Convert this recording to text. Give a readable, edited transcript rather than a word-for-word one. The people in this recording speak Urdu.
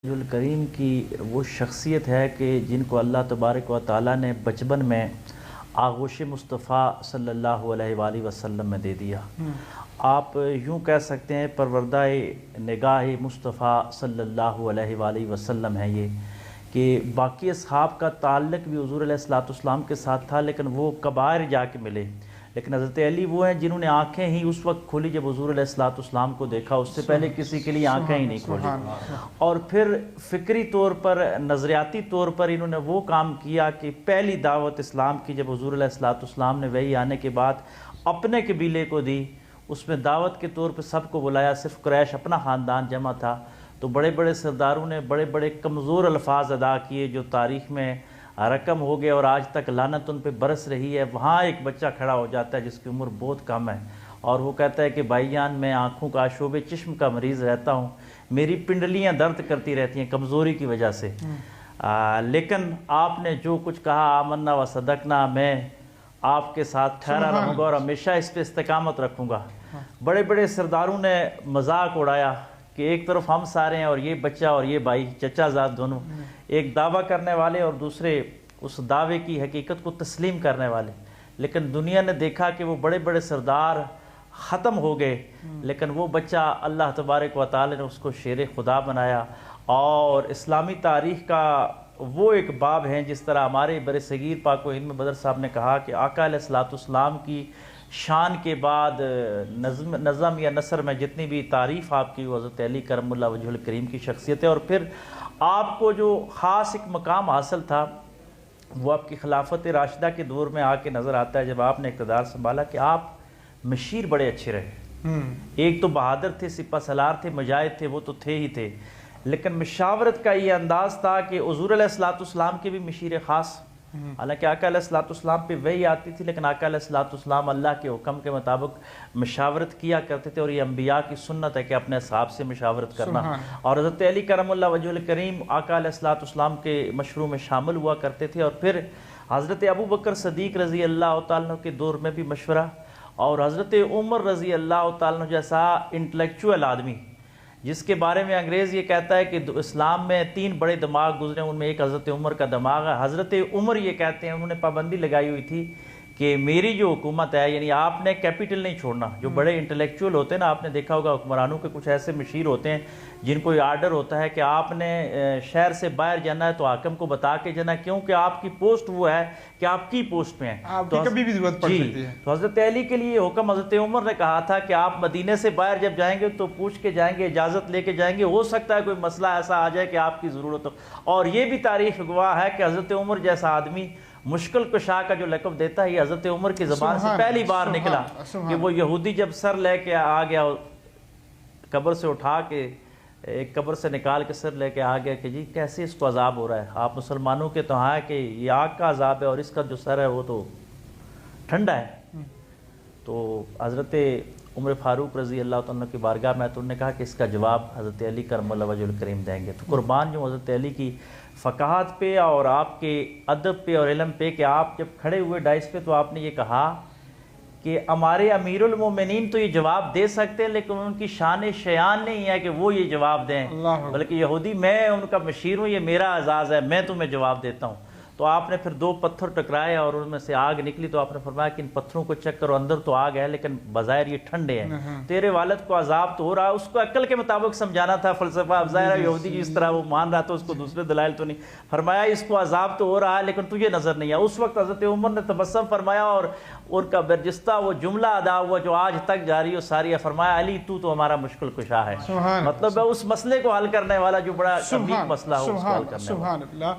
کریم کی وہ شخصیت ہے کہ جن کو اللہ تبارک و تعالیٰ نے بچپن میں آغوش مصطفیٰ صلی اللہ علیہ وآلہ وسلم میں دے دیا۔ آپ یوں کہہ سکتے ہیں پروردہ نگاہ مصطفیٰ صلی اللہ علیہ وآلہ وسلم ہے یہ، کہ باقی اصحاب کا تعلق بھی حضور علیہ السلام کے ساتھ تھا، لیکن وہ کبائر جا کے ملے۔ لیکن حضرت علی وہ ہیں جنہوں نے آنکھیں ہی اس وقت کھولی جب حضور علیہ السلام کو دیکھا، اس سے پہلے کسی کے لیے آنکھیں ہی نہیں کھولی۔ اور پھر فکری طور پر، نظریاتی طور پر انہوں نے وہ کام کیا کہ پہلی دعوت اسلام کی جب حضور علیہ السلام نے وحی آنے کے بعد اپنے قبیلے کو دی، اس میں دعوت کے طور پہ سب کو بلایا، صرف قریش اپنا خاندان جمع تھا، تو بڑے بڑے سرداروں نے بڑے بڑے کمزور الفاظ ادا کیے جو تاریخ میں رقم ہو گئے اور آج تک لعنت ان پہ برس رہی ہے۔ وہاں ایک بچہ کھڑا ہو جاتا ہے جس کی عمر بہت کم ہے، اور وہ کہتا ہے کہ بھائی جان، میں آنکھوں کا شعبے چشم کا مریض رہتا ہوں، میری پنڈلیاں درد کرتی رہتی ہیں کمزوری کی وجہ سے، لیکن آپ نے جو کچھ کہا آمنا و صدقنا، میں آپ کے ساتھ ٹھہرا رہوں گا اور ہمیشہ اس پہ استقامت رکھوں گا۔ بڑے بڑے سرداروں نے مذاق اڑایا کہ ایک طرف ہم سارے ہیں اور یہ بچہ اور یہ بھائی چچا زاد دونوں، ایک دعویٰ کرنے والے اور دوسرے اس دعوے کی حقیقت کو تسلیم کرنے والے۔ لیکن دنیا نے دیکھا کہ وہ بڑے بڑے سردار ختم ہو گئے، لیکن وہ بچہ اللہ تبارک و تعالی نے اس کو شیر خدا بنایا۔ اور اسلامی تاریخ کا وہ ایک باب ہیں، جس طرح ہمارے بر صغیر پاک و ہند میں بدر صاحب نے کہا کہ آقا علیہ السلام کی شان کے بعد نظم یا نثر میں جتنی بھی تعریف آپ کی وہ حضرت علی کرم اللہ وجہ الکریم کی شخصیت ہے۔ اور پھر آپ کو جو خاص ایک مقام حاصل تھا وہ آپ کی خلافت راشدہ کے دور میں آ کے نظر آتا ہے، جب آپ نے اقتدار سنبھالا، کہ آپ مشیر بڑے اچھے رہے۔ ایک تو بہادر تھے، سپہ سالار تھے، مجاہد تھے، وہ تو تھے ہی تھے، لیکن مشاورت کا یہ انداز تھا کہ حضور علیہ السلام کے بھی مشیر خاص، حالانکہ آقا علیہ السلام پہ وحی آتی تھی، لیکن آقا علیہ السلام اللہ کے حکم کے مطابق مشاورت کیا کرتے تھے، اور یہ انبیاء کی سنت ہے کہ اپنے اصحاب سے مشاورت کرنا۔ اور حضرت علی کرم اللہ وجہ الکریم آقا علیہ السلام کے مشروع میں شامل ہوا کرتے تھے۔ اور پھر حضرت ابو بکر صدیق رضی اللہ تعالیٰ کے دور میں بھی مشورہ، اور حضرت عمر رضی اللہ تعالیٰ جیسا انٹلیکچوئل آدمی جس کے بارے میں انگریز یہ کہتا ہے کہ اسلام میں 3 بڑے دماغ گزرے، ان میں ایک حضرت عمر کا دماغ ہے۔ حضرت عمر یہ کہتے ہیں، انہوں نے پابندی لگائی ہوئی تھی کہ میری جو حکومت ہے، یعنی آپ نے کیپٹل نہیں چھوڑنا۔ جو بڑے انٹلیکچوئل ہوتے ہیں نا، آپ نے دیکھا ہوگا حکمرانوں کے کچھ ایسے مشیر ہوتے ہیں جن کو یہ آرڈر ہوتا ہے کہ آپ نے شہر سے باہر جانا ہے تو حاکم کو بتا کے جانا ہے، کیونکہ آپ کی پوسٹ وہ ہے کہ آپ کی پوسٹ میں ہے، تو کبھی بھی ضرورت پڑ سکتی ہے۔ تو حضرت علی کے لیے یہ حکم حضرت عمر نے کہا تھا کہ آپ مدینے سے باہر جب جائیں گے تو پوچھ کے جائیں گے، اجازت لے کے جائیں گے، ہو سکتا ہے کوئی مسئلہ ایسا آ جائے کہ آپ کی ضرورت ہو۔ اور یہ بھی تاریخ گواہ ہے کہ حضرت عمر جیسا آدمی مشکل کشا کا جو لقب دیتا ہے، یہ حضرت عمر کی زبان سے پہلی بار نکلا کہ وہ یہودی جب سر لے کے آ گیا، قبر سے اٹھا کے ایک قبر سے نکال کے سر لے کے آ گیا کہ جی کیسے اس کو عذاب ہو رہا ہے، آپ مسلمانوں کے تو ہاں کہ یہ آگ کا عذاب ہے اور اس کا جو سر ہے وہ تو ٹھنڈا ہے۔ تو حضرت عمر فاروق رضی اللہ تعالیٰ کی بارگاہ میں تو انہوں نے کہا کہ اس کا جواب حضرت علی کرم اللہ وجہ الکریم دیں گے۔ تو قربان جو حضرت علی کی فقاہت پہ اور آپ کے ادب پہ اور علم پہ، کہ آپ جب کھڑے ہوئے ڈائس پہ تو آپ نے یہ کہا کہ ہمارے امیر المومنین تو یہ جواب دے سکتے ہیں، لیکن ان کی شان شیان نہیں ہے کہ وہ یہ جواب دیں، بلکہ یہودی میں ان کا مشیر ہوں، یہ میرا اعزاز ہے، میں تمہیں جواب دیتا ہوں۔ تو آپ نے پھر 2 پتھر ٹکرائے اور ان میں سے آگ نکلی، تو آپ نے فرمایا کہ ان پتھروں کو چیک کرو، اندر تو آگ ہے لیکن بظاہر یہ ٹھنڈے ہیں، تیرے والد کو عذاب تو ہو رہا ہے۔ اس کو عقل کے مطابق سمجھانا تھا، فلسفہ اب ظاہر ہے یہودی جس طرح وہ مان رہا تھا اس کو دوسرے دلائل تو نہیں، فرمایا اس کو عذاب تو ہو رہا ہے لیکن تجھے نظر نہیں ہے۔ اس وقت حضرت عمر نے تبسم فرمایا اور ان کا برجستہ وہ جملہ ادا ہوا جو آج تک جاری و ساری ہے، فرمایا علی تو ہمارا مشکل کشا ہے، مطلب ہے اس مسئلے کو حل کرنے والا جو بڑا عمیق مسئلہ ہو اس کو حل کرنے والا۔